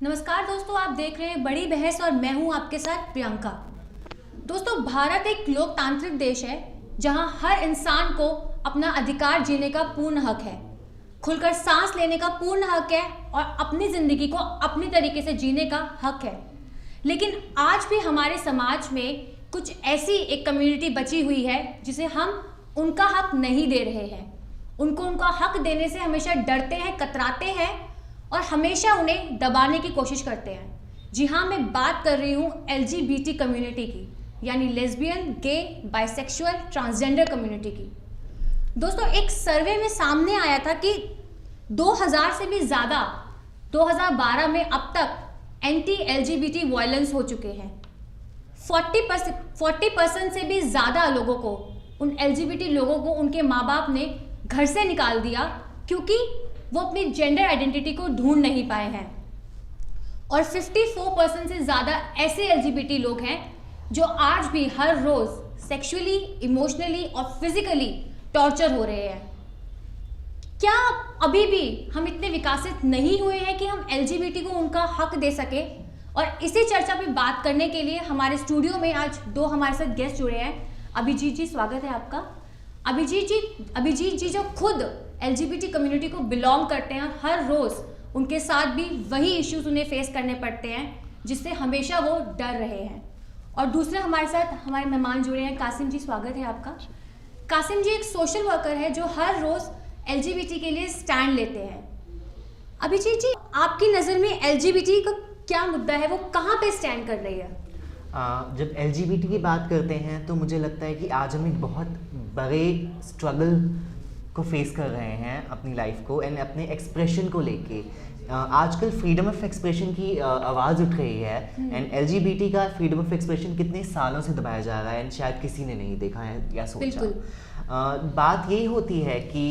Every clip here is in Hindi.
नमस्कार दोस्तों, आप देख रहे हैं बड़ी बहस और मैं हूं आपके साथ प्रियंका। दोस्तों, भारत एक लोकतांत्रिक देश है जहां हर इंसान को अपना अधिकार जीने का पूर्ण हक है, खुलकर सांस लेने का पूर्ण हक है और अपनी जिंदगी को अपनी तरीके से जीने का हक है। लेकिन आज भी हमारे समाज में कुछ ऐसी एक कम्युनिटी बची हुई है जिसे हम उनका हक नहीं दे रहे हैं। उनको उनका हक देने से हमेशा डरते हैं, कतराते हैं और हमेशा उन्हें दबाने की कोशिश करते हैं। जी हाँ, मैं बात कर रही हूँ LGBT कम्युनिटी की, यानी लेस्बियन, गे, बाइसेक्सुअल, ट्रांसजेंडर कम्युनिटी की। दोस्तों, एक सर्वे में सामने आया था कि 2000 से भी ज़्यादा 2012 में अब तक एंटी LGBT वायलेंस हो चुके हैं। 40% से भी ज़्यादा लोगों को, उन LGBT लोगों को उनके माँ बाप ने घर से निकाल दिया क्योंकि वो अपनी जेंडर आइडेंटिटी को ढूंढ नहीं पाए हैं। और 54% से ज़्यादा ऐसे LGBT लोग हैं जो आज भी हर रोज़ सेक्सुअली, इमोशनली और फिजिकली टॉर्चर हो रहे हैं। क्या अभी भी हम इतने विकसित नहीं हुए हैं कि हम LGBT को उनका हक दे सके? और इसी चर्चा पे बात करने के लिए हमारे स्टूडियो में आज दो हमारे साथ गेस्ट जुड़े हैं। अभिजीत जी, स्वागत है आपका। अभिजीत जी जो खुद LGBT कम्युनिटी को बिलोंग करते हैं, हर रोज़ उनके साथ भी वही इश्यूज उन्हें फेस करने पड़ते हैं जिससे हमेशा वो डर रहे हैं। और दूसरे हमारे साथ हमारे मेहमान जुड़े हैं। कासिम जी, स्वागत है आपका। कासिम जी एक सोशल वर्कर है जो हर रोज़ LGBT के लिए स्टैंड लेते हैं। अभिजीत जी, आपकी नज़र में LGBT का क्या मुद्दा है, वो कहाँ पे स्टैंड कर रही है? जब LGBT की बात करते हैं तो मुझे लगता है कि आज हम एक बहुत बड़े स्ट्रगल को फेस कर रहे हैं अपनी लाइफ को एंड अपने एक्सप्रेशन को लेके। आजकल फ्रीडम ऑफ एक्सप्रेशन की आवाज़ उठ रही है एंड LGBT का फ्रीडम ऑफ एक्सप्रेशन कितने सालों से दबाया जा रहा है एंड शायद किसी ने नहीं देखा है या सोचा। बात यही होती है कि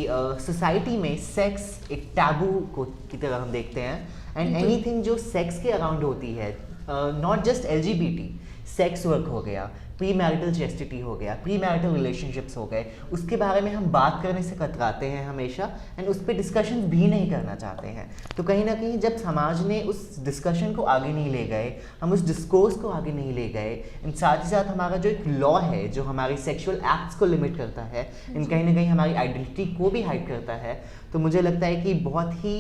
सोसाइटी में सेक्स एक टैबू की तरह हम देखते हैं एंड एनीथिंग जो सेक्स के अराउंड होती है, not just LGBT, sex work हो गया, प्री मैरिटल चेस्टिटी हो गया, प्री मैरिटल रिलेशनशिप्स हो गए, उसके बारे में हम बात करने से कतराते हैं हमेशा एंड उस पर डिस्कशन भी नहीं करना चाहते हैं। तो कहीं ना कहीं जब समाज ने उस डिस्कशन को आगे नहीं ले गए, हम उस डिस्कोर्स को आगे नहीं ले गए एंड साथ ही साथ हमारा जो एक लॉ है जो हमारी सेक्सुअल एक्ट्स को लिमिट करता है एंड कहीं ना कहीं हमारी आइडेंटिटी को भी हाइड करता है, तो मुझे लगता है कि बहुत ही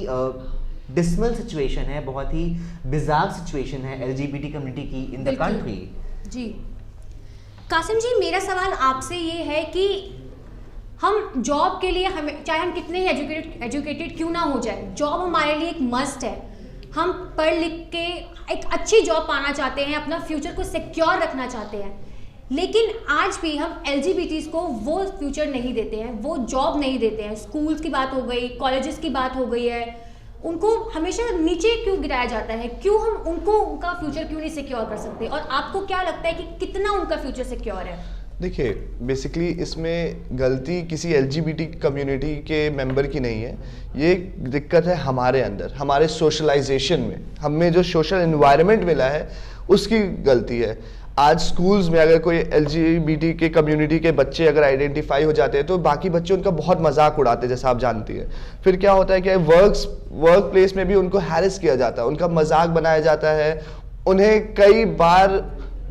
डिसमल सिचुएशन है, बहुत ही बिजार सिचुएशन है LGBT कम्युनिटी की इन द कंट्री। जी कासिम जी, मेरा सवाल आपसे ये है कि हम जॉब के लिए, हमें चाहे हम कितने ही एजुकेटेड क्यों ना हो जाए, जॉब हमारे लिए एक मस्ट है। हम पढ़ लिख के एक अच्छी जॉब पाना चाहते हैं, अपना फ्यूचर को सिक्योर रखना चाहते हैं, लेकिन आज भी हम LGBTs को वो फ्यूचर नहीं देते हैं, वो जॉब नहीं देते हैं। स्कूल्स की बात हो गई, कॉलेजेस की बात हो गई है, उनको हमेशा नीचे क्यों गिराया जाता है? क्यों हम उनको उनका फ्यूचर क्यों नहीं सिक्योर कर सकते? और आपको क्या लगता है कि कितना उनका फ्यूचर सिक्योर है? देखिए, बेसिकली इसमें गलती किसी LGBT कम्युनिटी के मेंबर की नहीं है। ये दिक्कत है हमारे अंदर, हमारे सोशलाइजेशन में, हमें जो सोशल एनवायरनमेंट मिला है उसकी गलती है। आज स्कूल्स में अगर कोई LGBT के कम्युनिटी के बच्चे अगर आइडेंटिफाई हो जाते हैं तो बाकी बच्चे उनका बहुत मजाक उड़ाते हैं, जैसा आप जानती हैं। फिर क्या होता है कि वर्क प्लेस में भी उनको हैरेस किया जाता है, उनका मजाक बनाया जाता है, उन्हें कई बार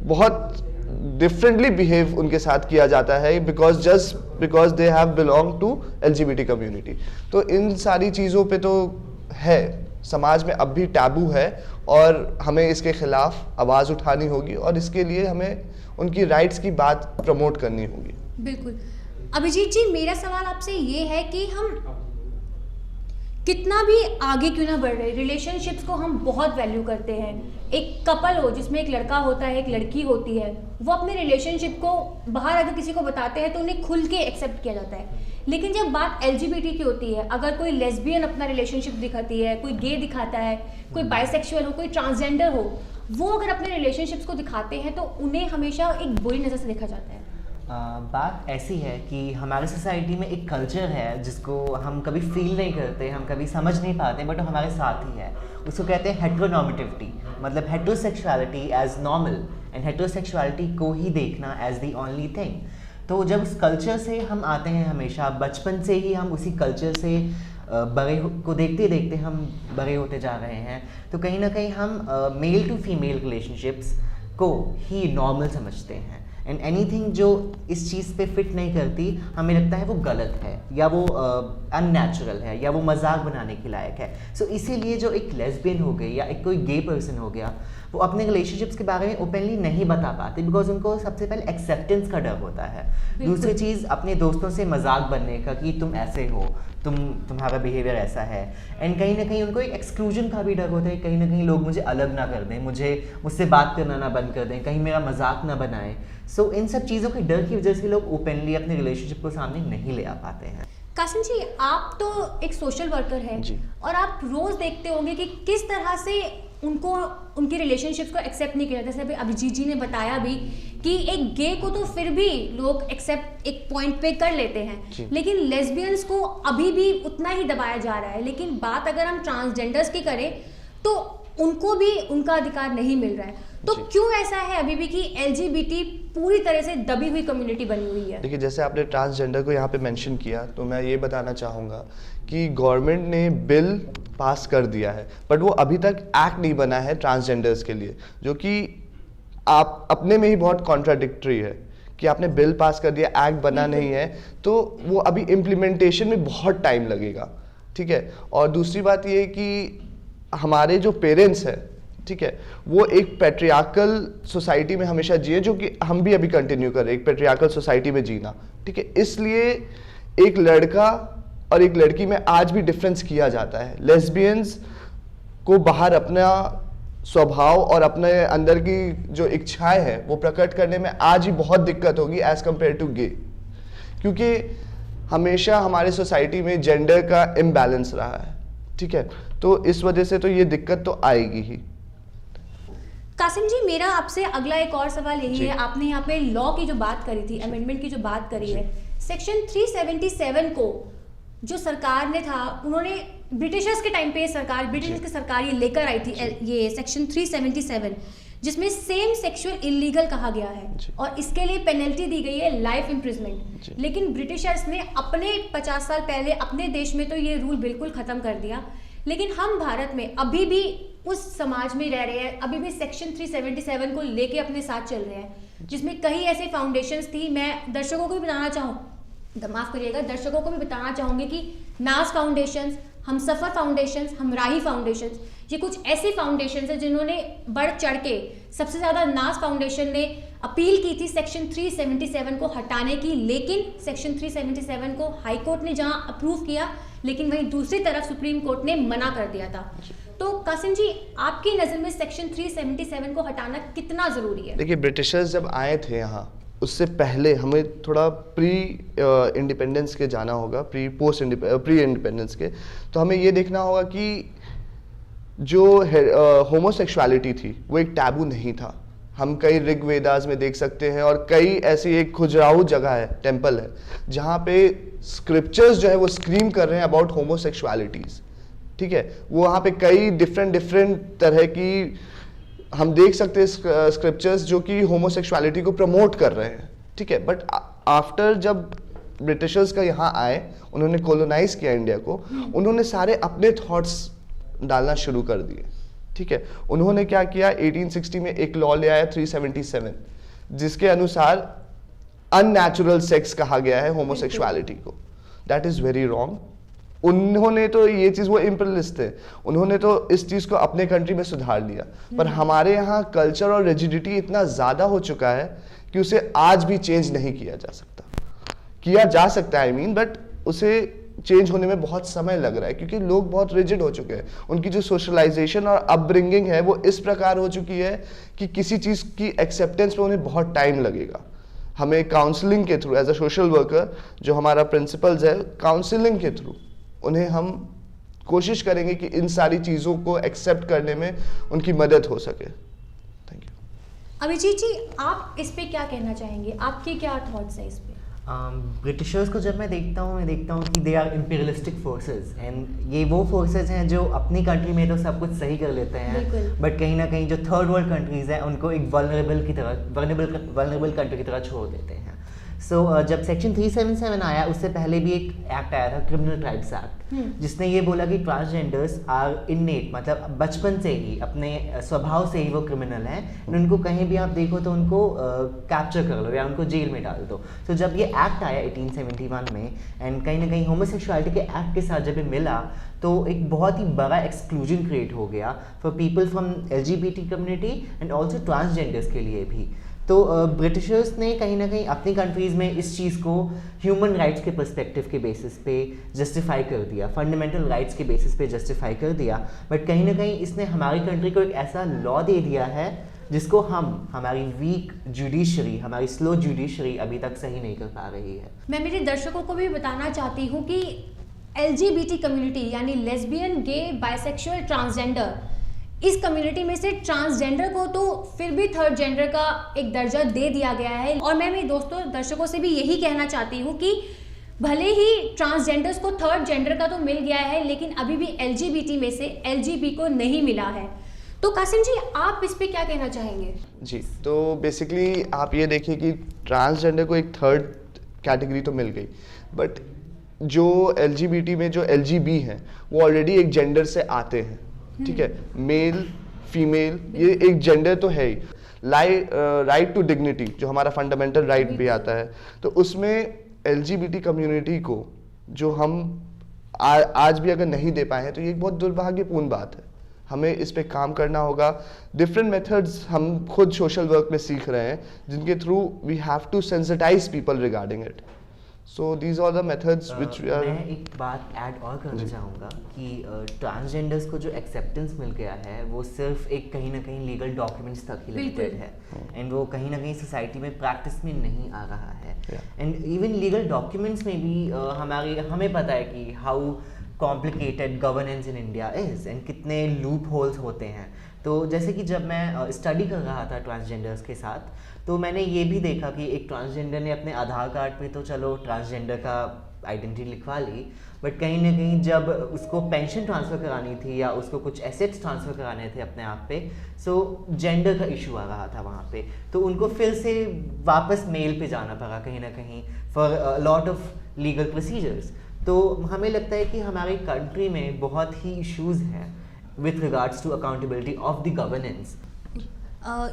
बहुत डिफरेंटली बिहेव उनके साथ किया जाता है because they have belong to LGBT community. तो इन सारी चीज़ों पे तो है, समाज में अब भी टैबू है और हमें इसके खिलाफ आवाज़ उठानी होगी और इसके लिए हमें उनकी राइट्स की बात प्रमोट करनी होगी। बिल्कुल। अभिजीत जी, मेरा सवाल आपसे ये है कि हम कितना भी आगे क्यों ना बढ़ रहे, रिलेशनशिप्स को हम बहुत वैल्यू करते हैं। एक कपल हो जिसमें एक लड़का होता है, एक लड़की होती है, वो अपने रिलेशनशिप को बाहर अगर किसी को बताते हैं तो उन्हें खुल के एक्सेप्ट किया जाता है। लेकिन जब बात LGBT की होती है, अगर कोई लेस्बियन अपना रिलेशनशिप दिखाती है, कोई गे दिखाता है, कोई बाइसेक्सुअल हो, कोई ट्रांसजेंडर हो, वो अगर अपने रिलेशनशिप्स को दिखाते हैं तो उन्हें हमेशा एक बुरी नज़र से देखा जाता है। बात ऐसी है कि हमारे सोसाइटी में एक कल्चर है जिसको हम कभी फील नहीं करते, हम कभी समझ नहीं पाते, बट हमारे साथ ही है। उसको कहते हैं हेटेरोनॉर्मेटिविटी, मतलब हेटेरोसेक्सुअलिटी एज नॉर्मल एंड हेटेरोसेक्सुअलिटी को ही देखना एज द ओनली थिंग। तो जब उस कल्चर से हम आते हैं, हमेशा बचपन से ही हम उसी कल्चर से को देखते देखते हम बड़े होते जा रहे हैं, तो कहीं ना कहीं हम मेल टू फीमेल रिलेशनशिप्स को ही नॉर्मल समझते हैं। एंड एनीथिंग जो इस चीज़ पे फिट नहीं करती, हमें लगता है वो गलत है, या वो अननेचुरल है, या वो मजाक बनाने के लायक है। सो इसीलिए जो एक लेस्बियन हो गई या एक कोई गे पर्सन हो गया, वो अपने रिलेशनशिप्स के बारे में ओपनली नहीं बता पाते, बिकॉज उनको सबसे पहले एक्सेप्टेंस का डर होता है। दूसरी चीज़ अपने दोस्तों से मजाक बनने का कि तुम ऐसे हो, तुम्हारा बिहेवियर ऐसा है। एंड कहीं ना कहीं उनको एक एक्सक्लूजन का भी डर होता है, कहीं ना कहीं लोग मुझे अलग ना कर दें, मुझसे बात करना ना बंद कर दें, कहीं मेरा मजाक ना बनाएं। सो इन सब चीज़ों के डर की वजह से लोग ओपनली अपने रिलेशनशिप को सामने नहीं ले आ पाते हैं। कासिम जी, आप तो एक सोशल वर्कर हैं और आप रोज़ देखते होंगे कि किस तरह से उनको उनकी रिलेशनशिप्स को एक्सेप्ट नहीं किया। जैसे अभी अभिजीत जी ने बताया भी कि एक गे को तो फिर भी लोग एक्सेप्ट एक पॉइंट पे कर लेते हैं, लेकिन लेस्बियंस को अभी भी उतना ही दबाया जा रहा है। लेकिन बात अगर हम ट्रांसजेंडर्स की करें तो उनको भी उनका अधिकार नहीं मिल रहा है। तो क्यों ऐसा है अभी भी कि LGBT पूरी तरह से दबी हुई कम्युनिटी बनी हुई है? देखिए, जैसे आपने ट्रांसजेंडर को यहाँ पे मेंशन किया, तो मैं ये बताना चाहूँगा कि गवर्नमेंट ने बिल पास कर दिया है, बट वो अभी तक एक्ट नहीं बना है ट्रांसजेंडर्स के लिए, जो कि आप अपने में ही बहुत कॉन्ट्राडिक्टरी है कि आपने बिल पास कर दिया, एक्ट बना नहीं है, तो वो अभी इम्प्लीमेंटेशन में बहुत टाइम लगेगा। ठीक है। और दूसरी बात ये कि हमारे जो पेरेंट्स हैं, ठीक है, वो एक पैट्रियार्कल सोसाइटी में हमेशा जिए, जो कि हम भी अभी कंटिन्यू कर रहे हैं, एक पैट्रियार्कल सोसाइटी में जीना। ठीक है। इसलिए एक लड़का और एक लड़की में आज भी डिफरेंस किया जाता है। लेस्बियंस को बाहर अपना स्वभाव और अपने अंदर की जो इच्छाएं हैं वो प्रकट करने में आज ही बहुत दिक्कत होगी एज कंपेयर टू गे, क्योंकि हमेशा हमारे सोसाइटी में जेंडर का इम्बैलेंस रहा है। ठीक है। तो इस वजह से तो ये दिक्कत तो आएगी ही। कासिम जी, मेरा आपसे अगला एक और सवाल यही है, आपने यहाँ पे लॉ की जो बात करी थी, अमेंडमेंट की जो बात करी है, सेक्शन 377 को जो सरकार ने था, उन्होंने ब्रिटिशर्स के टाइम पे ब्रिटिश की सरकार ये लेकर आई थी, ये सेक्शन 377, जिसमें सेम सेक्सुअल इलीगल कहा गया है और इसके लिए पेनल्टी दी गई है लाइफ इम्प्रिजमेंट। लेकिन ब्रिटिशर्स ने अपने 50 साल पहले अपने देश में तो ये रूल बिल्कुल ख़त्म कर दिया, लेकिन हम भारत में अभी भी उस समाज में रह रहे हैं, अभी भी सेक्शन 377 को लेके अपने साथ चल रहे हैं, जिसमें कई ऐसे फाउंडेशंस थी। मैं दर्शकों को भी बताना माफ़ करिएगा, दर्शकों को भी बताना चाहूँगी कि नाज फाउंडेशंस, हम सफ़र फाउंडेशंस, हम राही फाउंडेशंस, ये कुछ ऐसे फाउंडेशंस हैं जिन्होंने बढ़ चढ़ के, सबसे ज़्यादा नाज फाउंडेशन ने अपील की थी सेक्शन 377 को हटाने की, लेकिन सेक्शन 377 को हाई कोर्ट ने जहां अप्रूव किया, लेकिन वहीं दूसरी तरफ सुप्रीम कोर्ट ने मना कर दिया था। तो कासिम जी, आपकी नज़र में सेक्शन 377 को हटाना कितना ज़रूरी है? देखिए, ब्रिटिशर्स जब आए थे यहाँ, उससे पहले हमें थोड़ा प्री इंडिपेंडेंस के जाना होगा, प्री इंडिपेंडेंस के, तो हमें ये देखना होगा कि जो होमोसेक्सुअलिटी थी वो एक टैबू नहीं था। हम कई ऋग्वेदास में देख सकते हैं, और कई ऐसी एक खुजराऊ जगह है, टेम्पल है, जहाँ पे स्क्रिप्चर्स जो है वो स्क्रीम कर रहे हैं अबाउट होमोसेक्सुअलिटीज। ठीक है। वो वहाँ पे कई डिफरेंट तरह की हम देख सकते हैं स्क्रिप्चर्स जो कि होमोसेक्सुअलिटी को प्रमोट कर रहे हैं। ठीक है। बट आफ्टर जब ब्रिटिशर्स का यहाँ आए, उन्होंने कॉलोनाइज किया इंडिया को, उन्होंने सारे अपने थॉट्स डालना शुरू कर दिए। ठीक है। उन्होंने क्या किया, 1860 में एक लॉ ले आया 377, जिसके अनुसार अननेचुरल सेक्स कहा गया है होमोसेक्सुअलिटी को। That is very wrong. उन्होंने तो ये चीज़, वो इम्पीरियलिस्ट थे, उन्होंने तो इस चीज़ को अपने कंट्री में सुधार लिया, पर हमारे यहाँ कल्चर और रिजिडिटी इतना ज़्यादा हो चुका है कि उसे आज भी चेंज नहीं किया जा सकता। किया जा सकता है, बट उसे चेंज होने में बहुत समय लग रहा है, क्योंकि लोग बहुत रिजिड हो चुके हैं। उनकी जो सोशलाइजेशन और अपब्रिंगिंग है वो इस प्रकार हो चुकी है कि किसी चीज़ की एक्सेप्टेंस में उन्हें बहुत टाइम लगेगा। हमें काउंसलिंग के through, as a social worker, जो हमारा प्रिंसिपल्स है, काउंसलिंग के थ्रू उन्हें हम कोशिश करेंगे कि इन सारी चीज़ों को एक्सेप्ट करने में उनकी मदद हो सके। Thank you. अभिजीत जी, आप इस पे क्या कहना चाहेंगे? आपके क्या थॉट्स हैं इस पे? ब्रिटिशर्स को जब मैं देखता हूँ कि they are imperialistic forces, and ये वो फोर्सेस हैं जो अपनी कंट्री में तो सब कुछ सही कर लेते हैं, बट कहीं ना कहीं जो थर्ड वर्ल्ड कंट्रीज़ हैं उनको एक वल्नरेबल कंट्री की तरह छोड़ देते हैं। सो जब सेक्शन 377 आया, उससे पहले भी एक एक्ट आया था, क्रिमिनल ट्राइब्स एक्ट, जिसने ये बोला कि ट्रांसजेंडर्स आर इननेट, मतलब बचपन से ही, अपने स्वभाव से ही वो क्रिमिनल हैं, उनको कहीं भी आप देखो तो उनको कैप्चर कर लो या उनको जेल में डाल दो। तो जब ये एक्ट आया 1871 में, एंड कहीं ना कहीं होमोसेक्सुअलिटी के एक्ट के साथ जब ये मिला, तो एक बहुत ही बड़ा एक्सक्लूजन क्रिएट हो गया for people from LGBT community and also transgenders के लिए भी। तो ब्रिटिशर्स ने कहीं ना कहीं अपनी कंट्रीज़ में इस चीज़ को ह्यूमन राइट्स के पर्सपेक्टिव के बेसिस पे जस्टिफाई कर दिया, फंडामेंटल राइट्स के बेसिस पे जस्टिफाई कर दिया, बट कहीं ना कहीं इसने हमारी कंट्री को एक ऐसा लॉ दे दिया है जिसको हमारी वीक जुडिशरी, हमारी स्लो जुडिशरी अभी तक सही नहीं कर पा रही है। मैं मेरे दर्शकों को भी बताना चाहती हूँ कि LGBT कम्युनिटी यानी लेस्बियन, गे, बाइसेक्सुअल, ट्रांसजेंडर, इस कम्युनिटी में से ट्रांसजेंडर को तो फिर भी थर्ड जेंडर का एक दर्जा दे दिया गया है। और मैं मेरे दोस्तों दर्शकों से भी यही कहना चाहती हूँ कि भले ही ट्रांसजेंडर्स को थर्ड जेंडर का तो मिल गया है, लेकिन अभी भी LGBT में से LGB को नहीं मिला है। तो कासिम जी, आप इस पे क्या कहना चाहेंगे? जी, तो बेसिकली आप ये देखिए कि ट्रांसजेंडर को एक थर्ड कैटेगरी तो मिल गई, बट जो LGBT में जो LGB हैं वो ऑलरेडी एक जेंडर से आते हैं, ठीक है, मेल फीमेल, ये एक जेंडर तो है ही। राइट टू डिग्निटी जो हमारा फंडामेंटल राइट भी आता है, तो उसमें LGBT कम्युनिटी को जो हम आज भी अगर नहीं दे पाए हैं तो ये एक बहुत दुर्भाग्यपूर्ण बात है। हमें इस पे काम करना होगा। डिफरेंट मेथड्स हम खुद सोशल वर्क में सीख रहे हैं, जिनके through we have to sensitise people regarding it. So these are the methods which we are. मैं एक बात ऐड और करना चाहूँगा कि ट्रांसजेंडर्स को जो एक्सेप्टेंस मिल गया है वो सिर्फ एक कहीं ना कहीं लीगल डॉक्यूमेंट्स तक ही लिमिटेड है, एंड वो कहीं ना कहीं सोसाइटी में प्रैक्टिस में नहीं आ रहा है। एंड इवन लीगल डॉक्यूमेंट्स में भी हमें पता है कि how complicated governance in India is, and कितने लूप होल्स होते हैं। तो जैसे कि जब मैं स्टडी कर रहा था ट्रांसजेंडर्स के साथ, तो मैंने ये भी देखा कि एक ट्रांसजेंडर ने अपने आधार कार्ड पे तो चलो ट्रांसजेंडर का आइडेंटिटी लिखवा ली, बट कहीं ना कहीं जब उसको पेंशन ट्रांसफ़र करानी थी या उसको कुछ एसेट्स ट्रांसफ़र कराने थे अपने आप पे, सो जेंडर का इशू आ रहा था वहाँ पे, तो उनको फिर से वापस मेल पे जाना पड़ा कहीं ना कहीं for lot of legal procedures. तो हमें लगता है कि हमारी कंट्री में बहुत ही इश्यूज़ हैं with regards to accountability of the governance.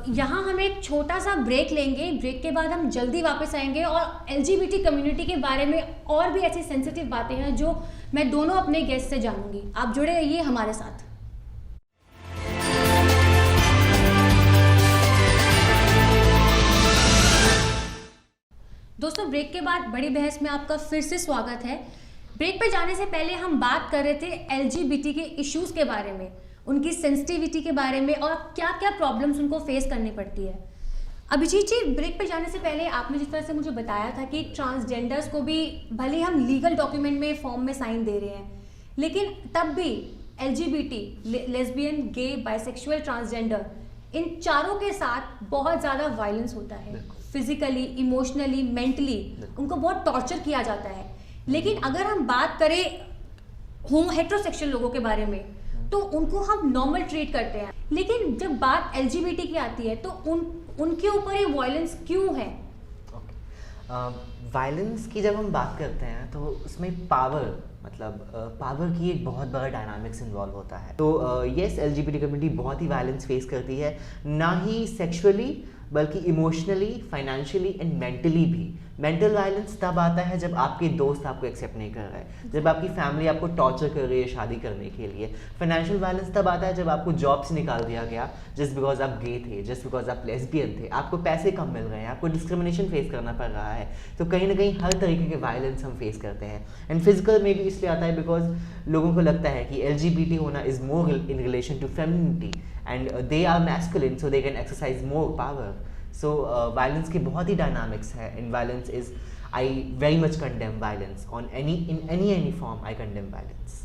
यहाँ हम एक छोटा सा ब्रेक लेंगे। ब्रेक के बाद हम जल्दी वापस आएंगे और LGBT कम्युनिटी के बारे में और भी ऐसी सेंसिटिव बातें हैं जो मैं दोनों अपने गेस्ट से जानूंगी। आप जुड़े रहिए हमारे साथ। दोस्तों, ब्रेक के बाद बड़ी बहस में आपका फिर से स्वागत है। ब्रेक पे जाने से पहले हम बात कर रहे थे LGBT के इश्यूज़ के बारे में, उनकी सेंसिटिविटी के बारे में और क्या क्या प्रॉब्लम्स उनको फेस करनी पड़ती है। अभिजीत जी, ब्रेक पे जाने से पहले आपने जिस तरह से मुझे बताया था कि ट्रांसजेंडर्स को भी भले हम लीगल डॉक्यूमेंट में फॉर्म में साइन दे रहे हैं, लेकिन तब भी LGBT, लेस्बियन, गे, बाइसेक्सुअल, ट्रांसजेंडर, इन चारों के साथ बहुत ज़्यादा वायलेंस होता है। फिजिकली, इमोशनली, मेंटली उनको बहुत टॉर्चर किया जाता है। लेकिन अगर हम बात करें हेटेरोसेक्सुअल लोगों के बारे में, तो उनको हम नॉर्मल ट्रीट करते हैं, लेकिन जब बात LGBT की आती है तो उनके ऊपर ये वायलेंस क्यों है? वायलेंस की जब हम बात करते हैं तो उसमें पावर की एक बहुत बड़ा डायनामिक्स इन्वॉल्व होता है। तो यस, LGBT कम्युनिटी बहुत ही वायलेंस फेस करती है, ना ही सेक्सुअली बल्कि इमोशनली, फाइनेंशियली एंड मेंटली भी। मेंटल वायलेंस तब आता है जब आपके दोस्त आपको एक्सेप्ट नहीं कर रहे हैं, जब आपकी फैमिली आपको टॉर्चर कर रही है शादी करने के लिए। फाइनेंशियल वायलेंस तब आता है जब आपको जॉब से निकाल दिया गया जस्ट बिकॉज आप गे थे, जस्ट बिकॉज आप लेस्बियन थे, आपको पैसे कम मिल रहे हैं, आपको डिस्क्रिमिनेशन फेस करना पड़ रहा है। तो कहीं ना कहीं हर तरीके के वायलेंस हम फेस करते हैं। एंड फिजिकल में भी इसलिए आता है बिकॉज लोगों को लगता है कि LGBT होना is more in relation to femininity and they are masculine, so they can exercise more power. So violence के बहुत ही डायनामिक्स है, and violence is, I very much condemn violence on any form, I condemn violence.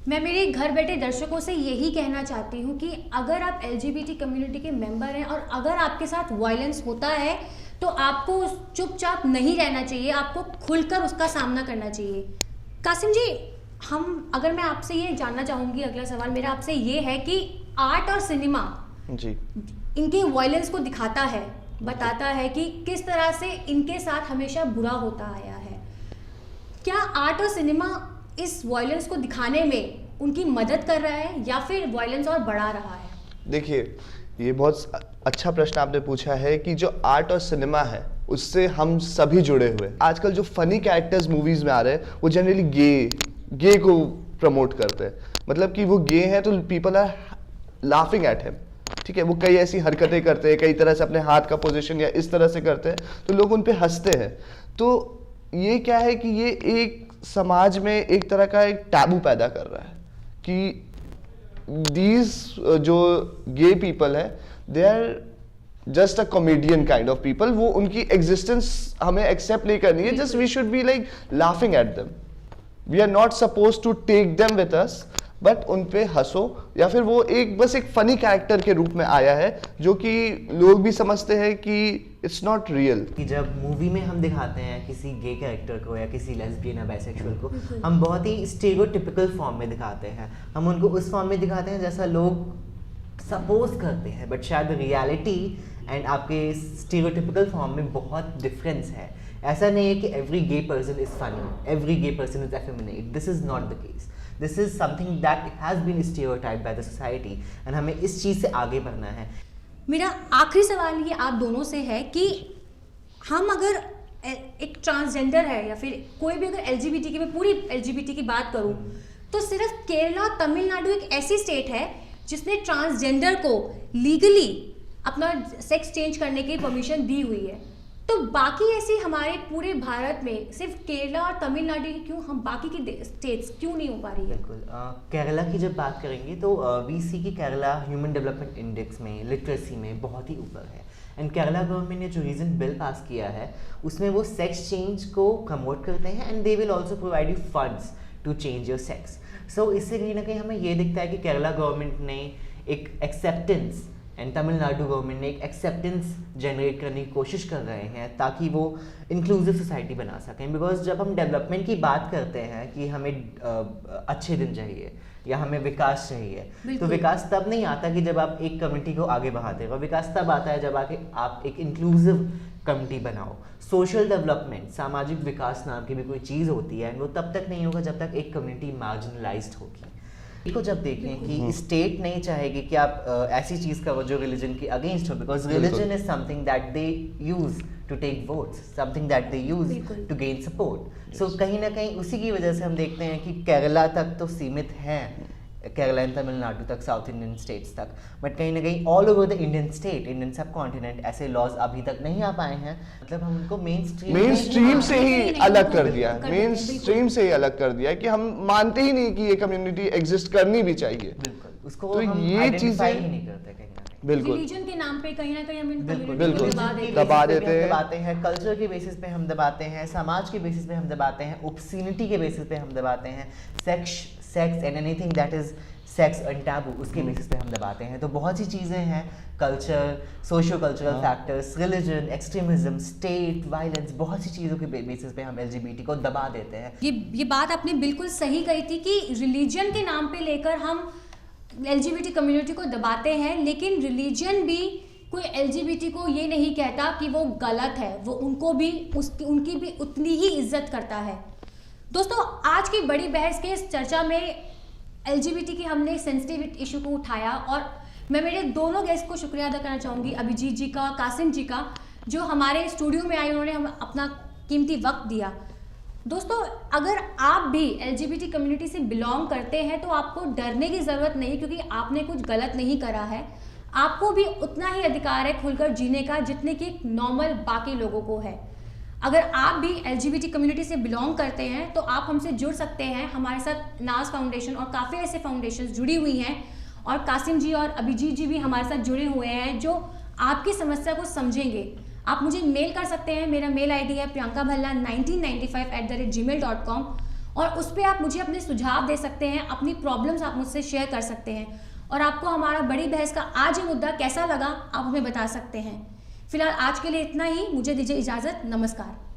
मैं मेरे घर बैठे दर्शकों से यही कहना चाहती हूँ कि अगर आप LGBT कम्युनिटी के मेंबर हैं और अगर आपके साथ वायलेंस होता है तो आपको चुपचाप नहीं रहना चाहिए, आपको खुलकर उसका सामना करना चाहिए। कासिम जी, अगर मैं आपसे ये जानना चाहूँगी, अगला सवाल मेरा आपसे ये है कि आर्ट और सिनेमा जी इनके वायलेंस को दिखाता है, बताता है कि किस तरह से इनके साथ हमेशा बुरा होता आया है। क्या आर्ट और सिनेमा इस वायलेंस को दिखाने में उनकी मदद कर रहा है या फिर वायलेंस और बढ़ा रहा है? देखिए, ये बहुत अच्छा प्रश्न आपने पूछा है कि जो आर्ट और सिनेमा है उससे हम सभी जुड़े हुए। आजकल जो फनी कैरेक्टर्स मूवीज में आ रहे हैं वो जनरली गे को प्रमोट करते हैं, मतलब कि वो गे हैं तो people are laughing at him, ठीक है। वो कई ऐसी हरकतें करते हैं, कई तरह से अपने हाथ का पोजीशन या इस तरह से करते हैं तो लोग उन पे हंसते हैं। तो ये क्या है कि ये एक समाज में एक तरह का एक टैबू पैदा कर रहा है कि दीज जो गे पीपल है they are just a comedian kind of people, वो उनकी एग्जिस्टेंस हमें एक्सेप्ट नहीं करनी है, just we should be like laughing at them, we are not suppose to take them with us, but उन पे हंसो, या फिर वो बस एक फनी कैरेक्टर के रूप में आया है जो कि लोग भी समझते हैं कि इट्स नॉट रियल। कि जब मूवी में हम दिखाते हैं किसी गे कैरेक्टर को या किसी लेस्बियन या बाइसेक्सुअल को, हम बहुत ही स्टेरियोटिपिकल फॉर्म में दिखाते हैं, हम उनको उस फॉर्म में दिखाते हैं जैसा लोग सपोज करते हैं, बट शायद रियलिटी एंड आपके स्टेरियोटिपिकल फॉर्म में बहुत डिफरेंस है। ऐसा नहीं है कि every gay person is funny, every gay person is effeminate, this is not the case. This is something that has been stereotyped by the society and हमें इस चीज़ से आगे बढ़ना है। मेरा आखिरी सवाल ये आप दोनों से है कि हम अगर एक ट्रांसजेंडर है या फिर कोई भी अगर LGBT की, मैं पूरी LGBT की बात करूं तो सिर्फ केरला और तमिलनाडु एक ऐसी स्टेट है जिसने ट्रांसजेंडर को लीगली अपना सेक्स चेंज करने की परमिशन दी हुई है। तो बाकी ऐसी हमारे पूरे भारत में सिर्फ केरला और तमिलनाडु की क्यों, हम बाकी की स्टेट्स क्यों नहीं हो पा रही है? बिल्कुल, केरला की जब बात करेंगे तो वी सी की केरला ह्यूमन डेवलपमेंट इंडेक्स में लिटरेसी में बहुत ही ऊपर है, एंड केरला गवर्नमेंट ने जो रीजन बिल पास किया है उसमें वो सेक्स चेंज को प्रमोट करते हैं and they will also provide you funds to change your sex. So इससे कहीं ना कहीं हमें ये दिखता है कि केरला गवर्नमेंट ने एक एक्सेप्टेंस एंड तमिलनाडु गवर्नमेंट ने एक एक्सेप्टेंस जनरेट करने की कोशिश कर रहे हैं ताकि वो इंक्लूसिव सोसाइटी बना सकें। बिकॉज जब हम डेवलपमेंट की बात करते हैं कि हमें अच्छे दिन चाहिए या हमें विकास चाहिए, तो विकास तब नहीं आता कि जब आप एक कम्युनिटी को आगे बढ़ाते हो, विकास तब आता है जब आप एक इंक्लूसिव कम्युनिटी बनाओ। सोशल डेवलपमेंट, सामाजिक विकास नाम की भी कोई चीज़ होती है, वो तब तक नहीं होगा जब तक एक कम्युनिटी मार्जिनलाइज्ड होगी। को जब देखें कि स्टेट नहीं चाहेगी कि आप ऐसी चीज़ करो जो रिलीजन के अगेंस्ट हो, because religion is something that they use to take votes, something that they use to gain support. So कहीं ना कहीं उसी की वजह से हम देखते हैं कि केरला तक तो सीमित हैं, केरला एंड तमिलनाडु तक, साउथ इंडियन स्टेट्स तक, बट कहीं ना कहीं all over the Indian state, Indian सब कॉन्टिनेंट ऐसे लॉज अभी तक नहीं आ पाए हैं। मतलब हम उनको मेन स्ट्रीम से ही अलग कर दिया, मेन स्ट्रीम से ही अलग कर दिया कि हम मानते ही नहीं कि ये कम्युनिटी एग्जिस्ट करनी भी चाहिए। बिल्कुल, उसको तो हम ये चीजें ही नहीं करते कहीं ना कहीं। बिल्कुल, रिलीजन के नाम पे कहीं ना कहीं हम इन बिल्कुल community को दबा देते दबाते हैं, कल्चर के बेसिस पे हम दबाते हैं, समाज के बेसिस पे हम दबाते हैं, ऑब्स्सीनिटी के बेसिस पे हम दबाते हैं, sex and anything that is sex and taboo उसके बेसिस पे हम दबाते हैं। तो बहुत सी चीज़ें हैं, culture, socio cultural factors, religion, extremism, state, violence, बहुत सी चीज़ों के बेसिस पे हम LGBT को दबा देते हैं। ये बात आपने बिल्कुल सही कही थी कि रिलीजन के नाम पे लेकर हम LGBT कम्युनिटी को दबाते हैं, लेकिन रिलीजन भी कोई LGBT को ये नहीं कहता कि वो गलत है, वो उनको भी उनकी भी उतनी ही इज्जत करता है। दोस्तों, आज की बड़ी बहस के इस चर्चा में LGBT की हमने सेंसिटिव इशू को उठाया और मैं मेरे दोनों गेस्ट को शुक्रिया अदा करना चाहूँगी, अभिजीत जी का, कासिम जी का, जो हमारे स्टूडियो में आए, उन्होंने हम अपना कीमती वक्त दिया। दोस्तों, अगर आप भी LGBT कम्युनिटी से बिलोंग करते हैं तो आपको डरने की ज़रूरत नहीं, क्योंकि आपने कुछ गलत नहीं करा है। आपको भी उतना ही अधिकार है खुलकर जीने का जितने कि नॉर्मल बाकी लोगों को है। अगर आप भी LGBT कम्युनिटी से बिलोंग करते हैं तो आप हमसे जुड़ सकते हैं। हमारे साथ नाज फाउंडेशन और काफ़ी ऐसे फाउंडेशन जुड़ी हुई हैं और कासिम जी और अभिजीत जी भी हमारे साथ जुड़े हुए हैं जो आपकी समस्या को समझेंगे। आप मुझे मेल कर सकते हैं, मेरा मेल आईडी है priyankabhalla1995@gmail.com, और उस पर आप मुझे अपने सुझाव दे सकते हैं, अपनी प्रॉब्लम्स आप मुझसे शेयर कर सकते हैं, और आपको हमारा बड़ी बहस का आज ये मुद्दा कैसा लगा आप हमें बता सकते हैं। फिलहाल आज के लिए इतना ही, मुझे दीजिए इजाज़त, नमस्कार।